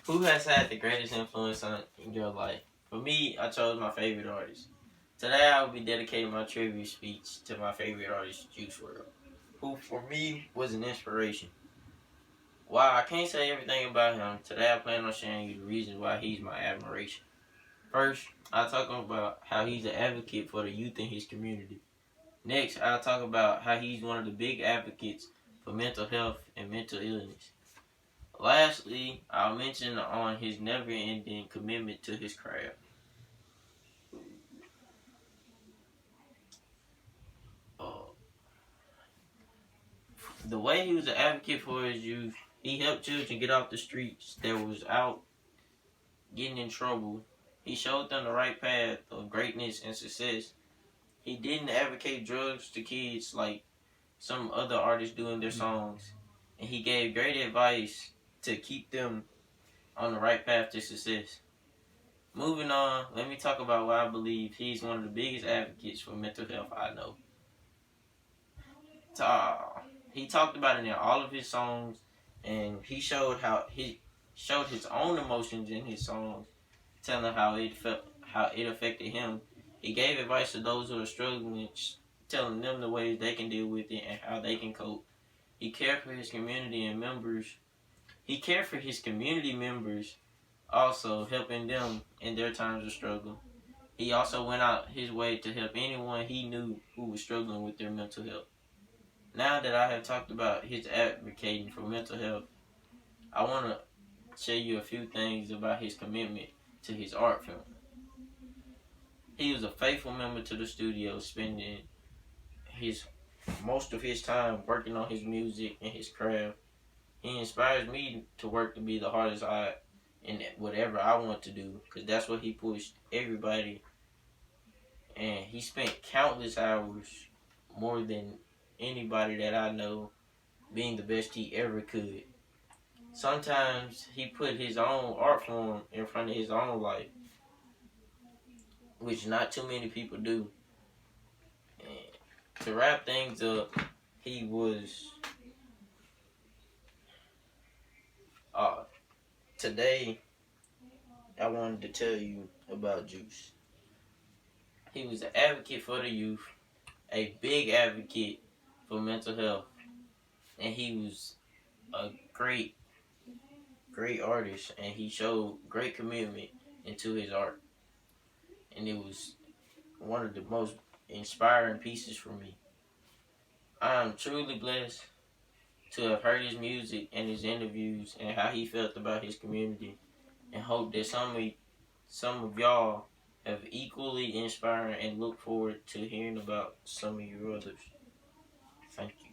Who has had the greatest influence on in your life? For me, I chose my favorite artist. Today, I will be dedicating my tribute speech to my favorite artist, Juice WRLD, who for me was an inspiration. While I can't say everything about him, today I plan on sharing you the reasons why he's my admiration. First, I'll talk about how he's an advocate for the youth in his community. Next, I'll talk about how he's one of the big advocates for mental health and mental illness. Lastly, I'll mention on his never-ending commitment to his craft. Uh, the way he was an advocate for his youth, he helped children get off the streets that was out getting in trouble. He showed them the right path of greatness and success. He didn't advocate drugs to kids like some other artists do in their songs. And he gave great advice to keep them on the right path to success. Moving on, let me talk about why I believe he's one of the biggest advocates for mental health I know. He talked about it in all of his songs, and he showed his own emotions in his songs, telling how it felt, how it affected him. He gave advice to those who are struggling, telling them the ways they can deal with it and how they can cope. He cared for his community and members. He cared for his community members, also helping them in their times of struggle. He also went out his way to help anyone he knew who was struggling with their mental health. Now that I have talked about his advocating for mental health, I want to share you a few things about his commitment to his art film. He was a faithful member to the studio, spending his most of his time working on his music and his craft. He inspires me to work to be the hardest I in whatever I want to do, because that's what he pushed everybody. And he spent countless hours, more than anybody that I know, being the best he ever could. Sometimes he put his own art form in front of his own life, which not too many people do. And to wrap things up, he was today I wanted to tell you about Juice. He was an advocate for the youth, a big advocate for mental health, and he was a great artist, and he showed great commitment into his art. And it was one of the most inspiring pieces for me. I am truly blessed to have heard his music and his interviews and how he felt about his community, and hope that some of y'all have equally inspired and look forward to hearing about some of your others. Thank you.